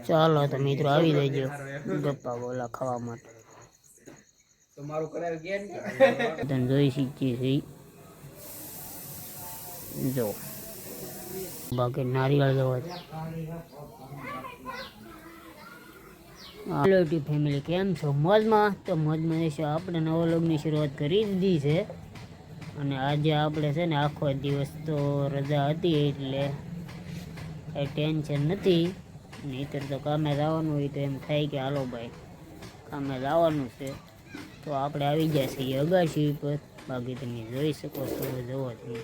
ચાલો તો મિત્રો આવી જજો ગપ્પા ગોલા ખાવા માટે. તમે જોઈ શીખીએ છીએ જો બાકી નારિયેળ જોવા હેલો ટી ફેમિલી, કેમ છો? મોજમાં? તો મોજમાં છે. આપણે નવા વ્લોગની શરૂઆત કરી દીધી છે અને આજે આપણે છે ને આખો દિવસ તો રજા હતી એટલે કંઈ ટેન્શન નથી. નહીંતર તો કામે જવાનું હોય તો એમ થાય કે હાલો ભાઈ કામે જવાનું છે, તો આપણે આવી ગયા છીએ અગાશી ઉપર. બાકી તમે જોઈ શકો છો, જોવો તમે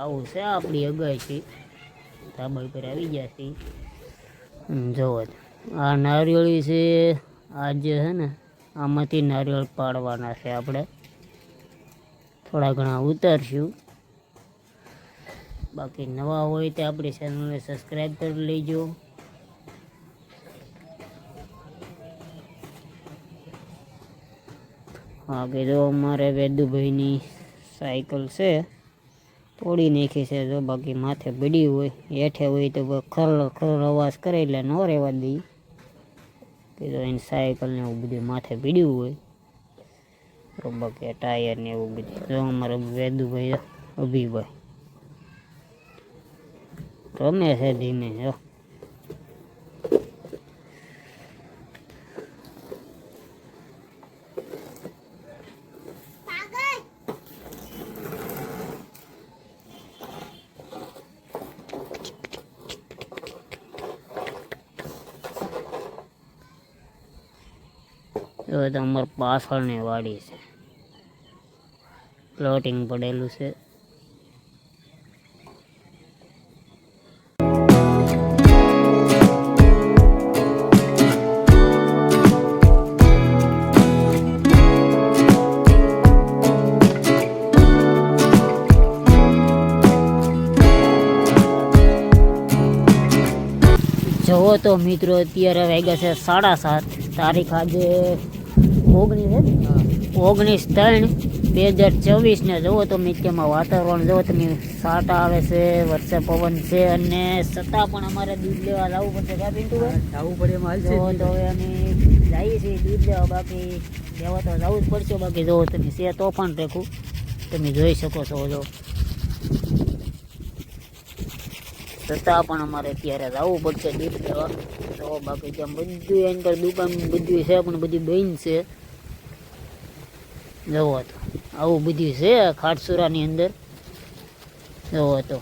આવું છે આપણી અગાશી. ધાબા ઉપર આવી ગયા છીએ. જોવો આ નારિયેળી છે. આજે છે ને આમાંથી નારિયેળ પાડવાના છે. આપણે થોડા ઘણા ઉતારશું. બાકી નવા હોય તો આપણી ચેનલને સબસ્ક્રાઈબ કરી લેજો. હા કે જો અમારે વેદુભાઈની સાયકલ છે, તોડી નાખી છે. જો બાકી માથે પડી હોય, હેઠે હોય તો ખર ખર અવાજ કરે એટલે ન રહેવા દઈએ કે જો એની સાયકલને એવું બધું માથે પીડ્યું હોય તો. બાકી ટાયર ને એવું બધું જો અમારે વેદુભાઈ અભિભાઈ રમે છે ધીમે. જો તો અમારે પાછળની વાડી છે, પ્લોટિંગ પડેલું છે. જોવો તો મિત્રો અત્યારે વાગ્યા છે 7:30. તારીખ આજે 19/3/2024 ને જોવો તો મિત્રમાં વાતાવરણ જોવો તમે, સાટા આવે છે, વરસાદ પવન છે અને છતાં પણ અમારે દૂધ લેવા જવું પડશે. ક્યાં પિન્ટુભાઈ જવું પડે એમાં જોવો તો હવે અમે જઈએ છીએ દૂધ લેવા. બાકી લેવા તો જવું જ પડશે. બાકી જોવો તમે છે તોફાન રેખું તમે જોઈ શકો છો. જો છતાં પણ અમારે અત્યારે જવું પડશે દૂધ લેવા. તો બાકી ત્યાં બધું અંદર દુકાન બધું છે પણ બધી બંધ છે. જોવો તો આવું બધું છે ખાટસુરાની અંદર. જોવો તો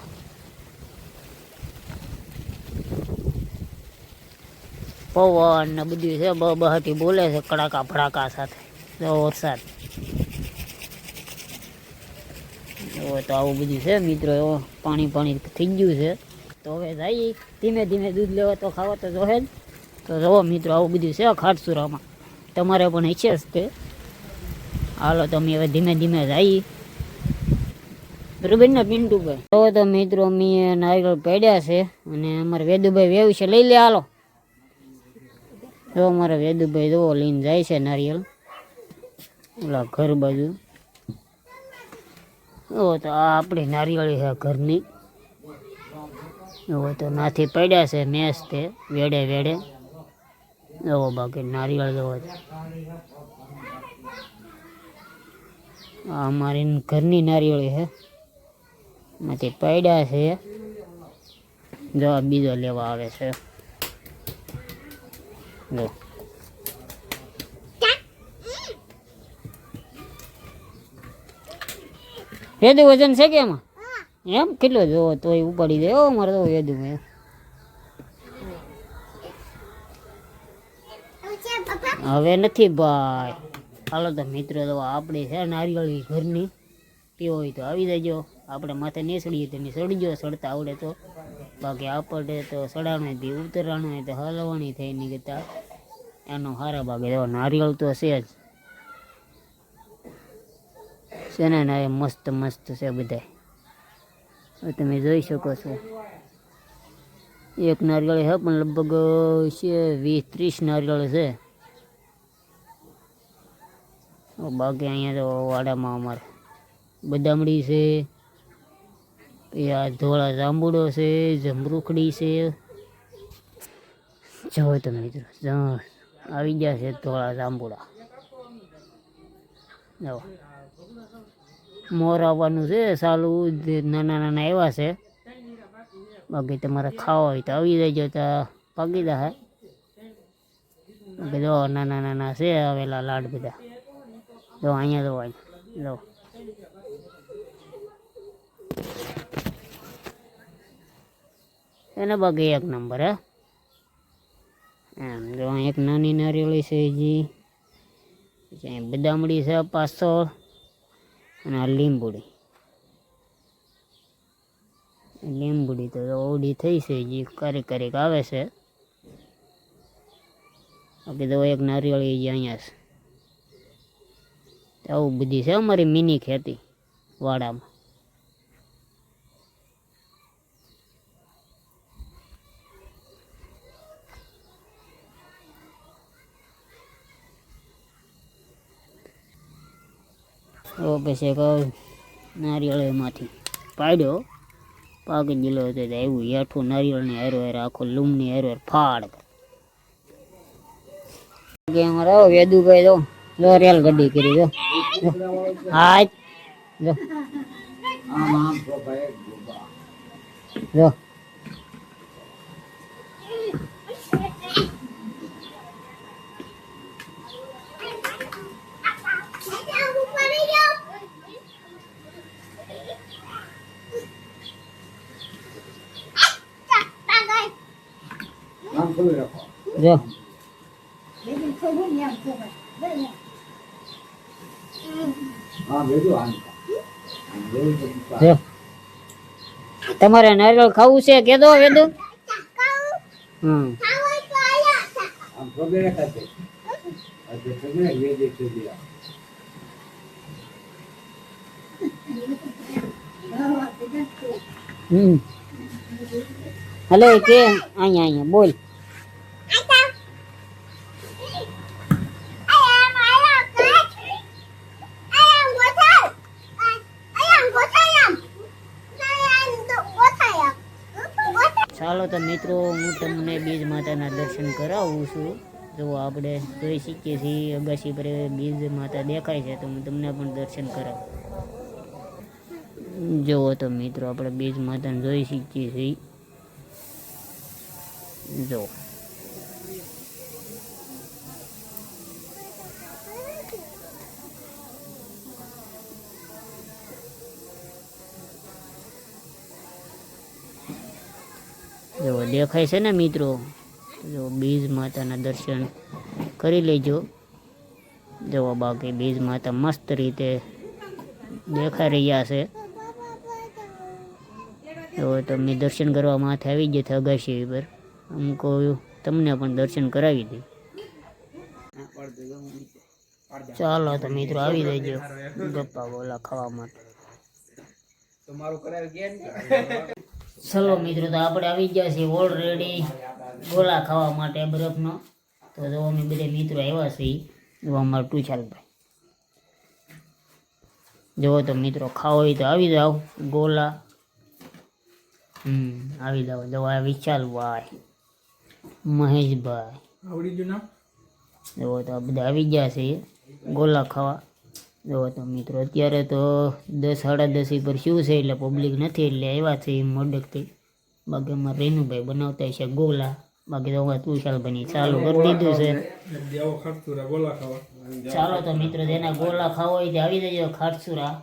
પવન ને બધું છે, બહાટી બોલે છે કડાકા ભડાકા સાથે. જો વરસાદ જોવો તો આવું બધું છે મિત્રો. એવો પાણી થઈ ગયું છે. તો હવે જઈએ ધીમે ધીમે દૂધ લેવા. તો ખાવા તો જોહે જ. તો જુઓ મિત્રો આવું બધું છે ખાટસુરામાં. તમારે પણ ઈચ્છે જ તે. હાલો તમે હવે ધીમે ધીમે જઈએ. બરોબર ને પિન્ટુભાઈ? તો મિત્રો અમે નારિયેળ પડ્યા છે અને અમારે વેદુભાઈ વેવ છે, લઈ લે હાલો. જો અમારે વેદુભાઈ જોવો લઈને જાય છે નારિયેળ ઓલા ઘર બાજુ. તો આ આપણી નારિયેળી છે ઘરની. હવે તો નાથી પડ્યા છે મેસ તે વેડે વેડે. જોવો બાકી નારિયેળ જોવો આ અમારી ઘરની નારિયેળી છે, એમાંથી પડ્યા છે. જો આ બીજો લેવા આવે છે. જો વેદુ વજન છે કે એમાં? એમ કેટલો જોવો તોય ઉપાડી દે મારે તો વેદુ. હવે નથી ભાઈ. હાલો તો મિત્રો તો આપણી છે નારિયેળી ઘરની. પીવો હોય તો આવી જજો. આપણે માથે નહીં સડીએ તો નહીં સડી ગયો, સડતા આવડે તો. બાકી આપણે તો સડાણું હતી, ઉતરાણું હોય તો હલવાની થઈ નહીં કરતા એનો હારા ભાગે. એવો નારિયેળ તો છે જ છે ને એ મસ્ત મસ્ત છે બધા. તમે જોઈ શકો છો. એક નારિયેળ છે પણ લગભગ છે 20-30 નારિયેળ છે. બાકી અહીંયા તો વાડામાં અમારે બદામડી છે, પછી આ ધોળા જાંબુડો છે, જમરૂખડી છે. જો તમે મિત્રો આવી ગયા છે ધોળા જાંબુડા. જો મોર આવવાનું છે સાલું, નાના નાના એવા છે. બાકી તમારે ખાવા હોય તો આવી જજો, તો પાકી જાય. જો નાના નાના છે આવેલા લાડ બધા. જો અહીંયા જો જો એને બાકી એક નંબર હે. એમ જો એક નાની નારિયેળી છે હજી, પછી બદામડી છે 500, અને આ લીંબુડી તો ઓડી થઈ છે હજી, કારીક કારીક આવે છે. બાકી તો એક નારિયેળી હજી અહીંયા છે. આવું બધી છે અમારી મિની ખેતી વાડામાં. પછી નારિયેળમાંથી પાડ્યો, પાકી ગયેલો હતો તો એવું હેઠું નારિયેળની હારો આખો લૂમની હારો ફાડ. અમારે વેદુભાઈ જો રેલ ગાડી કરી જો. હા જો જો જો તમારે નારિયેળ ખાવું છે કે દો વેદુ? હલો કે અહીંયા બોલ. ચાલો તો મિત્રો, હું તમને બીજ માતાના દર્શન કરાવું છું. જો આપણે જોઈ શકીએ છીએ અગાસી પર બીજ માતા દેખાય છે, તો હું તમને પણ દર્શન કરાવું. જુઓ તો મિત્રો, આપણે બીજ માતાને જોઈ શકીએ છીએ. જો જો દેખાય છે ને મિત્રો, જો બીજ માતાના દર્શન કરી લેજો. જો બાકી બીજ માતા મસ્ત રીતે દેખાઈ રહ્યા છે. તો તમે દર્શન કરવા માથે આવી ગયા અગાશી પર, અમુક તમને પણ દર્શન કરાવી દઈ. ચાલો તો મિત્રો આવી જજો ગપ્પા ગોલા ખાવા માટે. ચલો મિત્રો, તો આપણે આવી ગયા છીએ ઓલરેડી ગોલા ખાવા માટે બરફનો. તો જો અમે બધા મિત્રો આવ્યા છીએ. જો અમારું ટુચાલભાઈ. જો તો મિત્રો ખાવો હોય તો આવી જાઓ ગોલા. આવી જાઓ. જો આ વિશાલભાઈ, મહેશભાઈ, આવડી ગયું નામ. જો તો આ બધા આવી ગયા છે ગોલા ખાવા. જો તો મિત્રો અત્યારે તો 10-10:30 પર શું છે, એટલે પબ્લિક નથી, એટલે આવ્યા છે મોડકથી. બાકી અમારે રેનુભાઈ બનાવતા છે ગોલા. બાકી તો તુષાલભાઈ ચાલુ કરી દીધું છે. ચાલો તો મિત્રો, જેના ગોલા ખાવા હોય તે આવી જજો. ખાટસુરા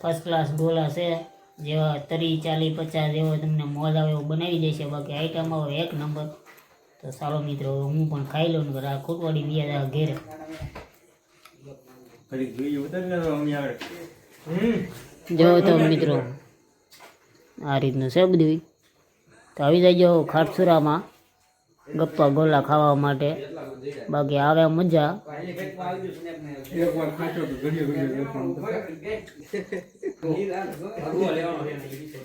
ફર્સ્ટ ક્લાસ ગોલા છે, જેવા 30-40-50 જેવો તમને મોજ આવે એવું બનાવી દેશે. બાકી આઈટમ આવે એક નંબર. તો ચાલો મિત્રો, હું પણ ખાઈ લઉં ને આ ખૂટવાડી બીજા ઘેરે. જો તો મિત્રો આ રીતનું છે બધું. તો આવી જજો ખાટસુરામાં ગપ્પા ગોલા ખાવા માટે. બાકી આવે મજા.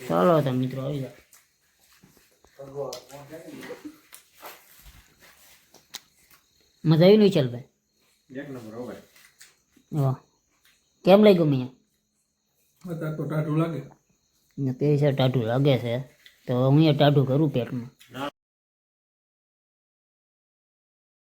ચાલો તો મિત્રો આવી જાઓ. મજા આવી નહીં? ચાલ ભાઈ, કેમ લાગ્યું? મેં તો ટાઢું લાગે. ને તે છે ટાઢું લાગે છે તો હું એ ટાઢું કરું પેટમાં.